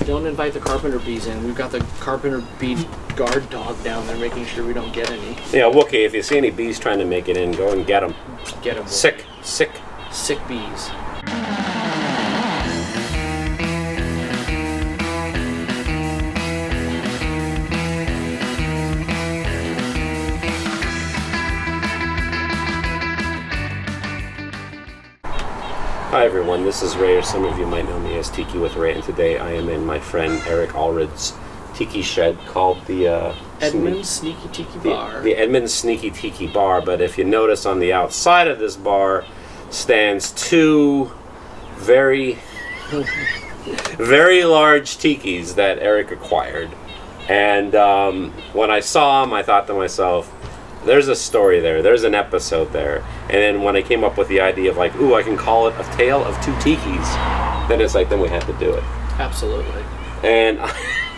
don't invite the carpenter bees in. We've got the carpenter bee guard dog down there making sure we don't get any. Yeah, Wookie, if you see any bees trying to make it in, go and get them. Get them. Sick bees. Hi everyone, this is Ray, or some of you might know me as Tiki With Ray, and today I am in my friend Eric Allred's tiki shed called the Edmonds Sneaky Tiki Bar. The Edmonds Sneaky Tiki Bar, but if you notice on the outside of this bar stands two very, very large tikis that Eric acquired. And when I saw them, I thought to myself, there's a story there, there's an episode there. And then when I came up with the idea of like, ooh, I can call it A Tale of Two Tikis, then it's like, then we had to do it. Absolutely. And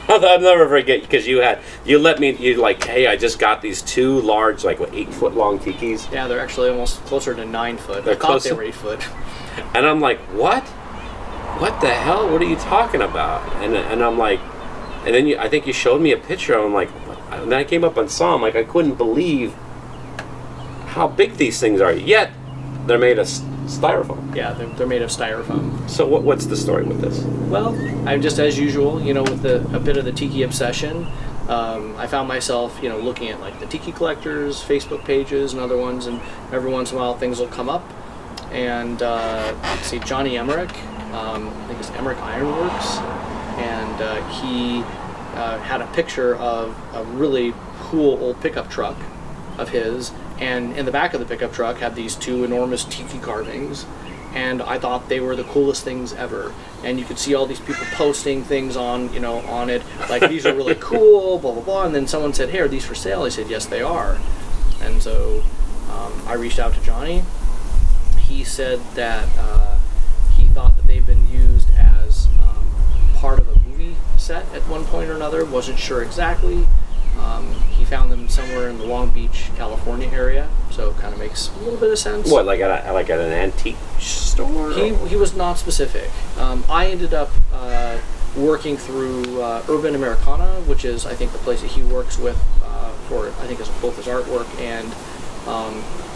I'll never forget, because you let me, you like, hey, I just got these two large, like, what, 8 foot long tikis? Yeah, they're actually almost closer to 9 foot. They're I thought they were 8 foot. And I'm like, what? What the hell? What are you talking about? And I'm like, and then I think you showed me a picture, and I'm like, and then I came up and saw them, like, I couldn't believe how big these things are. Yet, they're made of styrofoam. Yeah, they're made of styrofoam. So what's the story with this? Well, I'm just as usual, with a bit of the tiki obsession. I found myself, looking at like the tiki collectors, Facebook pages, and other ones, and every once in a while things will come up. And let's see, Johnny Emmerich, I think it's Emmerich Ironworks, and he had a picture of a really cool old pickup truck of his, and in the back of the pickup truck had these two enormous tiki carvings, and I thought they were the coolest things ever. And you could see all these people posting things on it, like, these are really cool, blah blah blah. And then someone said, hey, are these for sale? I said, yes, they are. And so I reached out to Johnny. He said that he thought that they'd been used as part of a movie set at one point or another, wasn't sure exactly. He found them somewhere in the Long Beach, California area, so it kind of makes a little bit of sense. What, like at an antique store? He was not specific. I ended up working through Urban Americana, which is, I think, the place that he works with for, I think, both his artwork and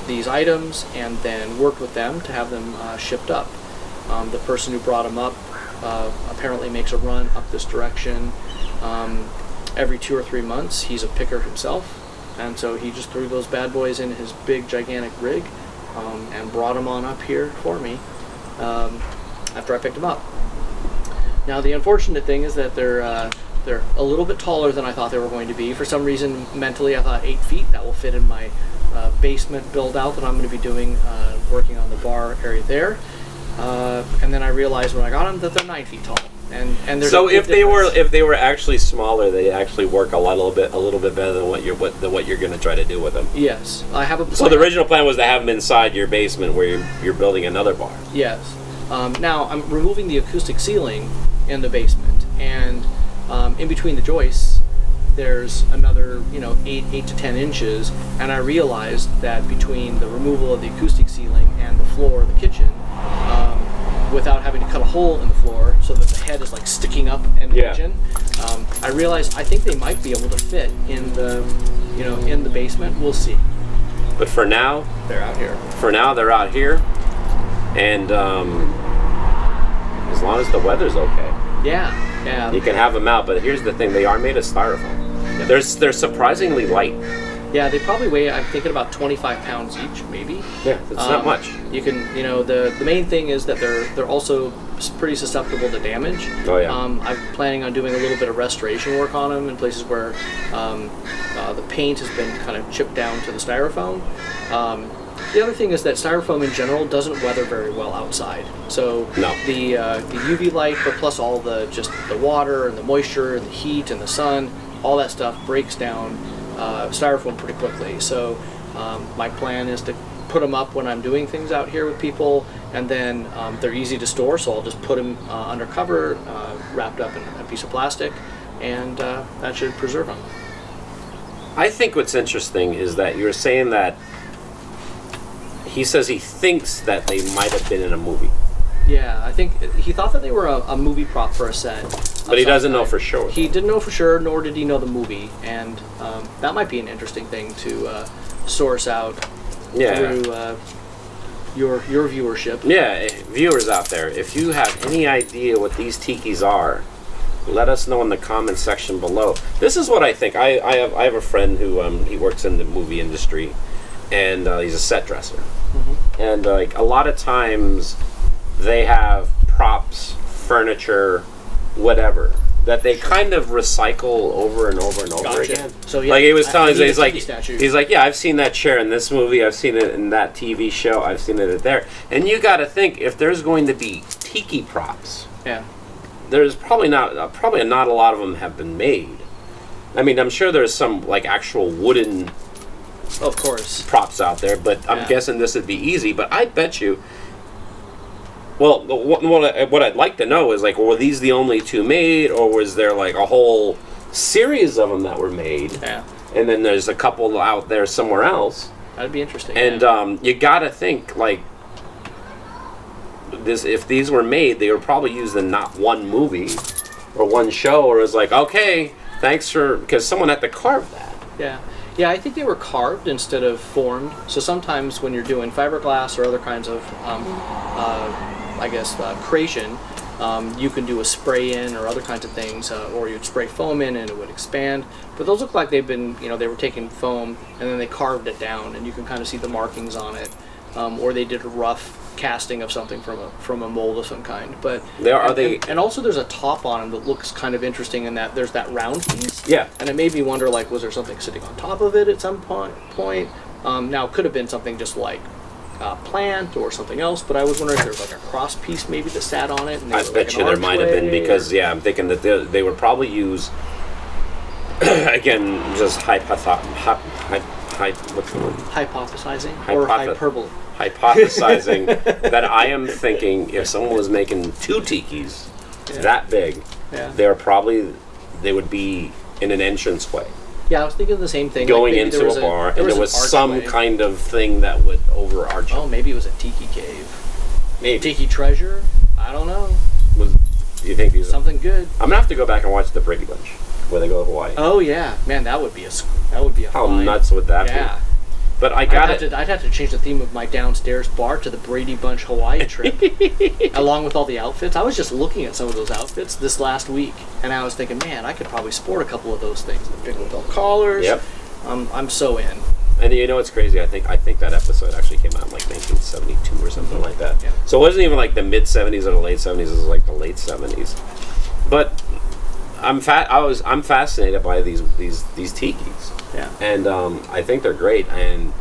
these items, and then worked with them to have them shipped up. The person who brought them up apparently makes a run up this direction every 2 or 3 months. He's a picker himself, and so he just threw those bad boys in his big gigantic rig and brought them on up here for me after I picked them up. Now the unfortunate thing is that they're a little bit taller than I thought they were going to be. For some reason, mentally I thought 8 feet, that will fit in my basement build out that I'm going to be doing, working on the bar area there. And then I realized when I got them that they're 9 feet tall. And so if they were actually smaller, they actually work a little bit better than what you're going to try to do with them. Yes, I have a plan. So the original plan was to have them inside your basement where you're building another bar. Yes. Now I'm removing the acoustic ceiling in the basement, and in between the joists there's another 8 to 10 inches, and I realized that between the removal of the acoustic ceiling and the floor of the kitchen, without having to cut a hole in the floor so that the head is like sticking up in the kitchen, I realized I think they might be able to fit in the in the basement. We'll see. But for now, they're out here. For now, they're out here, and as long as the weather's okay, yeah, you can have them out. But here's the thing: they are made of styrofoam. Yep. They're surprisingly light. Yeah, they probably weigh, I'm thinking, about 25 pounds each, maybe. Yeah, it's not much. You can, the main thing is that they're also pretty susceptible to damage. Oh yeah. I'm planning on doing a little bit of restoration work on them in places where the paint has been kind of chipped down to the styrofoam. The other thing is that styrofoam in general doesn't weather very well outside. So no. The UV light, but plus all the water and the moisture and the heat and the sun, all that stuff breaks down styrofoam pretty quickly. So my plan is to put them up when I'm doing things out here with people, and then they're easy to store, so I'll just put them under cover, wrapped up in a piece of plastic, and that should preserve them. I think what's interesting is that you're saying that he says he thinks that they might have been in a movie. Yeah, I think he thought that they were a movie prop for a set. But he doesn't know for sure. He didn't know for sure, nor did he know the movie, and that might be an interesting thing to source out through your viewership. Yeah, viewers out there, if you have any idea what these tikis are, let us know in the comment section below. This is what I think. I have a friend who he works in the movie industry, and he's a set dresser. Mm-hmm. And like a lot of times, they have props, furniture, whatever that they kind of recycle over and over and over again. So yeah, like he was telling us, he's like, yeah, I've seen that chair in this movie, I've seen it in that TV show, I've seen it there. And you got to think, if there's going to be tiki props, there's probably not a lot of them have been made. I mean, I'm sure there's some like actual wooden, of course, props out there, but I'm guessing this would be easy. But I bet you. Well, what I'd like to know is, like, were these the only two made, or was there, like, a whole series of them that were made? Yeah. And then there's a couple out there somewhere else. That'd be interesting. And you gotta think, like, if these were made, they were probably used in not one movie or one show, or it was like, okay, thanks for... Because someone had to carve that. Yeah. Yeah, I think they were carved instead of formed. So sometimes when you're doing fiberglass or other kinds of... creation, you can do a spray in or other kinds of things, or you'd spray foam in and it would expand. But those look like they've been, they were taking foam and then they carved it down, and you can kind of see the markings on it, or they did a rough casting of something from a mold of some kind. But and also there's a top on them that looks kind of interesting in that there's that round piece. Yeah. And it made me wonder, like, was there something sitting on top of it at some point? Now, it could have been something just like plant or something else, but I was wondering if there was like a cross piece maybe that sat on it. And I bet you there might have been, because I'm thinking that they would probably use again, just hypothesizing or hyperbole. Hypothesizing that I am thinking if someone was making two tikis that big, they would be in an entranceway. Yeah, I was thinking the same thing. Going into a bar, and there was some kind of thing that would overarch it. Oh, maybe it was a tiki cave. Maybe. Tiki treasure? I don't know. Do you think these something good? I'm gonna have to go back and watch the Brady Bunch where they go to Hawaii. Oh yeah, man, that would be a How nuts would that be? But I'd have to change the theme of my downstairs bar to the Brady Bunch Hawaii trip, along with all the outfits. I was just looking at some of those outfits this last week, and I was thinking, man, I could probably sport a couple of those things. The big lapel collars. Yep. I'm so in. And you know what's crazy? I think that episode actually came out in like 1972 or something like that. Yeah. So it wasn't even like the mid 70s or the late 70s. It was like the late 70s. But I'm fascinated by these tikis. Yeah. And I think they're great, and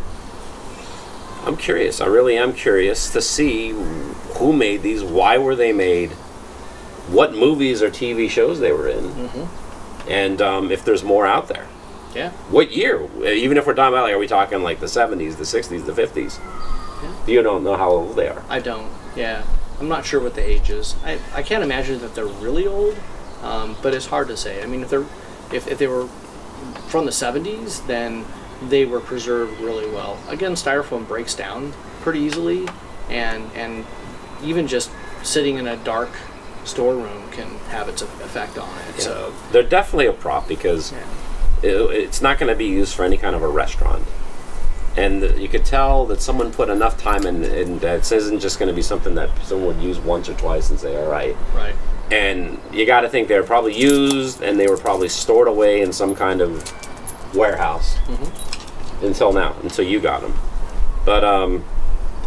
I'm curious. I really am curious to see who made these, why were they made, what movies or TV shows they were in, and if there's more out there. Yeah. What year? Even if we're talking about, like, are we talking like the 70s, the 60s, the 50s? Yeah. You don't know how old they are. I don't. Yeah. I'm not sure what the age is. I can't imagine that they're really old, but it's hard to say. I mean, if they were from the 70s, then they were preserved really well. Again, styrofoam breaks down pretty easily, and even just sitting in a dark storeroom can have its effect on it. Yeah. So they're definitely a prop, because it's not going to be used for any kind of a restaurant. And you could tell that someone put enough time in, and that isn't just going to be something that someone would use once or twice and say, all right. Right. And you got to think they were probably used, and they were probably stored away in some kind of warehouse until you got them. But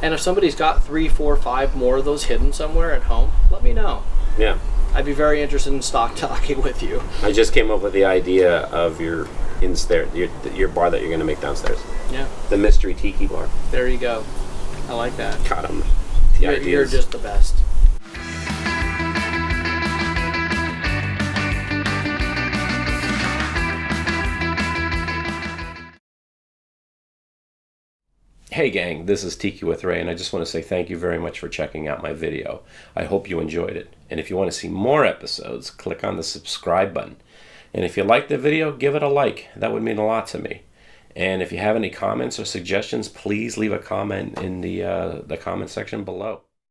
and if somebody's got 3, 4, 5 more of those hidden somewhere at home, let me know. Yeah. I'd be very interested in stock talking with you. I just came up with the idea of your bar that you're going to make downstairs. Yeah. The mystery tiki bar. There you go. I like that. Got him. You're just the best. Hey gang, this is Tiki with Ray, and I just want to say thank you very much for checking out my video. I hope you enjoyed it. And if you want to see more episodes, click on the subscribe button. And if you liked the video, give it a like. That would mean a lot to me. And if you have any comments or suggestions, please leave a comment in the comment section below.